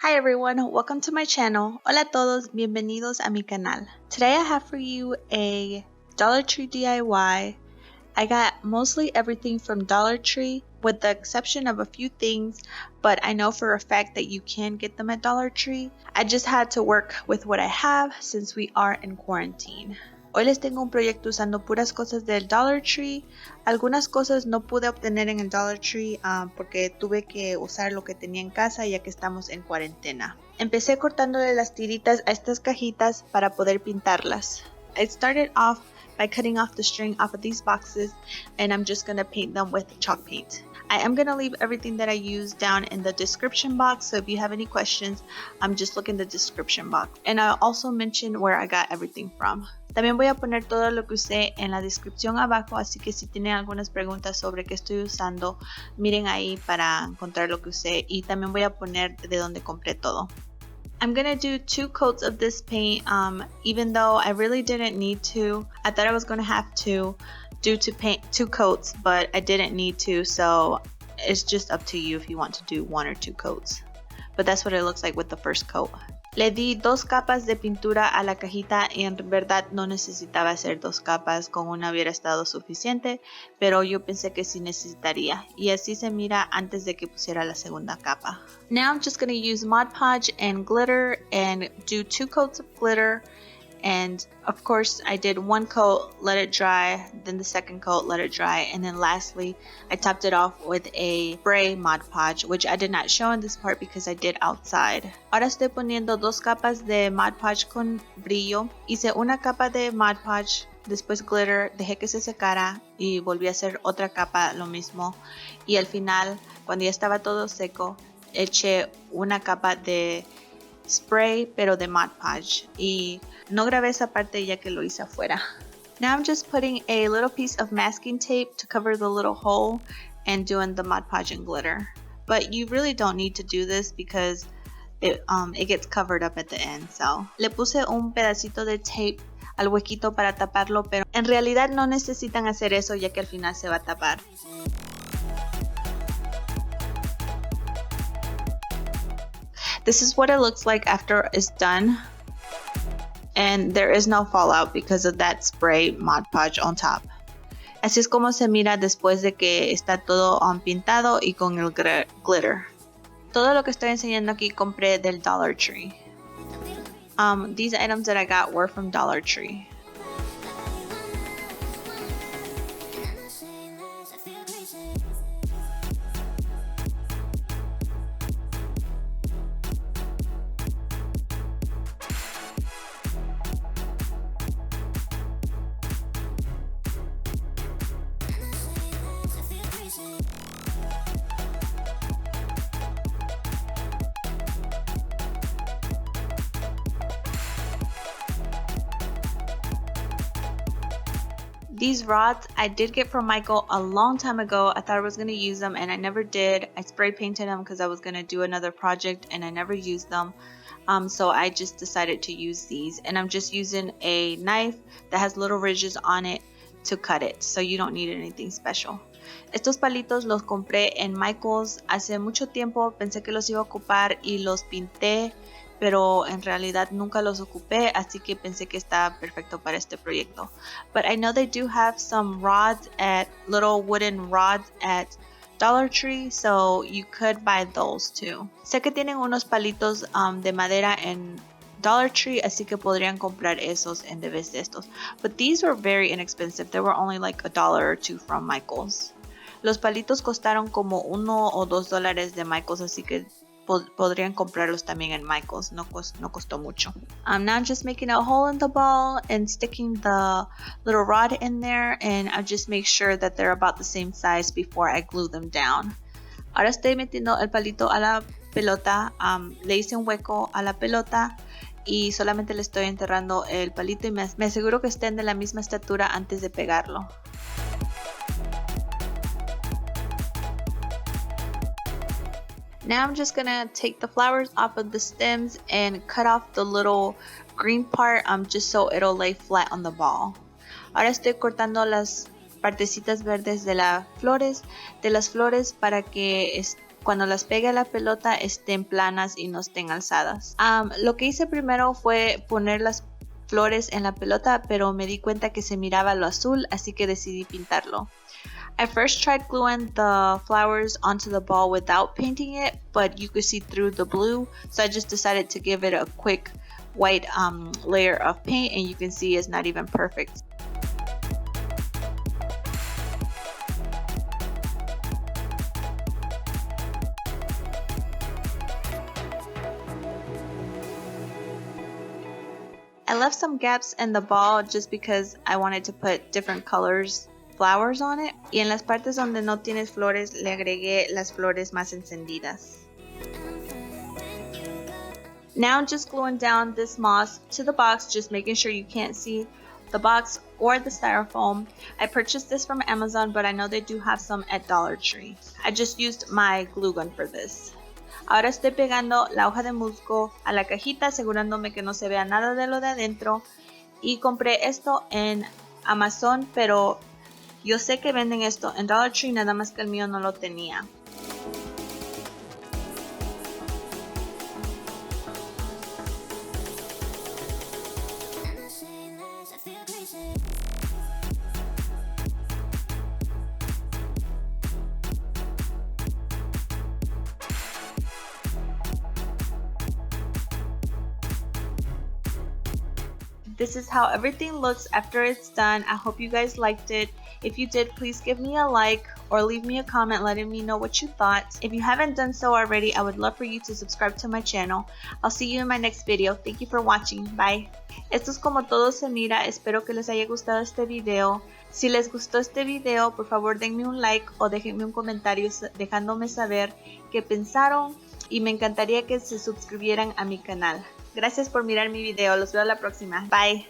Hi everyone, welcome to my channel. Hola todos, bienvenidos a mi canal. Today I have for you a Dollar Tree DIY. I got mostly everything from Dollar Tree with the exception of a few things, but I know for a fact that you can get them at Dollar Tree. I just had to work with what I have since we are in quarantine. Hoy les tengo un proyecto usando puras cosas del Dollar Tree. Algunas cosas no pude obtener en el Dollar Tree porque tuve que usar lo que tenía en casa ya que estamos en cuarentena. Empecé cortándole las tiritas a estas cajitas para poder pintarlas. I started off by cutting off the string off of these boxes and I'm just going to paint them with chalk paint. I am going to leave everything that I use down in the description box, so if you have any questions, just look in the description box. And I'll also mention where I got everything from. También voy a poner todo lo que usé en la descripción abajo, así que si tienen algunas preguntas sobre qué estoy usando, miren ahí para encontrar lo que usé y también voy a poner de dónde compré todo. I'm gonna do 2 coats of this paint, even though I really didn't need to. I thought I was gonna have to paint 2 coats, but I didn't need to, so it's just up to you if you want to do 1 or 2 coats. But that's what it looks like with the first coat. Le di 2 capas de pintura a la cajita y en verdad no necesitaba hacer 2 capas, con una hubiera estado suficiente, pero yo pensé que sí necesitaría y así se mira antes de que pusiera la segunda capa. Now I'm just going to use Mod Podge and glitter and do 2 coats of glitter. And of course I did 1 coat, let it dry, then the second coat, let it dry, and then lastly I topped it off with a spray Mod Podge, which I did not show in this part because I did outside. Ahora estoy poniendo 2 capas de Mod Podge con brillo. Hice una capa de Mod Podge, después glitter, dejé que se secara y volví a hacer otra capa, lo mismo. Y al final, cuando ya estaba todo seco, eché una capa de spray pero de Mod Podge y no grabé esa parte ya que lo hice afuera. Now I'm just putting a little piece of masking tape to cover the little hole and doing the Mod Podge and glitter, but you really don't need to do this because it gets covered up at the end. So le puse un pedacito de tape al huequito para taparlo, pero en realidad no necesitan hacer eso ya que al final se va a tapar. This is what it looks like after it's done, and there is no fallout because of that spray Mod Podge on top. Así es como se mira después de que está todo pintado y con el glitter. Todo lo que estoy enseñando aquí compré del Dollar Tree. These items that I got were from Dollar Tree. These rods I did get from Michael a long time ago. I thought I was going to use them and I never did. I spray painted them because I was going to do another project and I never used them. So I just decided to use these, and I'm just using a knife that has little ridges on it to cut it, so you don't need anything special. Estos palitos los compré en Michael's hace mucho tiempo. Pensé que los iba a ocupar y los pinté, pero en realidad nunca los ocupé, así que pensé que estaba perfecto para este proyecto. But I know they do have some rods, at little wooden rods at Dollar Tree, so you could buy those too. Sé que tienen unos palitos de madera en Dollar Tree, así que podrían comprar esos en vez de estos. But these were very inexpensive. They were only like $1 or $2 from Michael's. Los palitos costaron como $1 o $2 de Michael's, así que podrían comprarlos también en Michael's. No costó mucho. Now I'm just making a hole in the ball and sticking the little rod in there, and I just make sure that they're about the same size before I glue them down. Ahora estoy metiendo el palito a la pelota. Le hice un hueco a la pelota y solamente le estoy enterrando el palito y me aseguro que estén de la misma estatura antes de pegarlo. Now I'm just gonna take the flowers off of the stems and cut off the little green part just so it'll lay flat on the ball. Ahora estoy cortando las partecitas verdes de las flores para que cuando las pegue a la pelota estén planas y no estén alzadas. Lo que hice primero fue poner las flores en la pelota, pero me di cuenta que se miraba lo azul, así que decidí pintarlo. I first tried gluing the flowers onto the ball without painting it, but you could see through the blue, so I just decided to give it a quick white layer of paint, and you can see it's not even perfect. I left some gaps in the ball just because I wanted to put different colors flowers on it, y en las partes donde no tienes flores le agregué las flores más encendidas. Now I'm just gluing down this moss to the box, just making sure you can't see the box or the styrofoam. I purchased this from Amazon, but I know they do have some at Dollar Tree. I just used my glue gun for this. Ahora estoy pegando la hoja de musgo a la cajita, asegurándome que no se vea nada de lo de adentro. Y compré esto en Amazon, pero yo sé que venden esto en Dollar Tree, nada más que el mío no lo tenía. This is how everything looks after it's done. I hope you guys liked it. If you did, please give me a like or leave me a comment letting me know what you thought. If you haven't done so already, I would love for you to subscribe to my channel. I'll see you in my next video. Thank you for watching. Bye. Esto es como todo se mira. Espero que les haya gustado este video. Si les gustó este video, por favor denme un like o déjenme un comentario dejándome saber qué pensaron, y me encantaría que se suscribieran a mi canal. Gracias por mirar mi video. Los veo la próxima. Bye.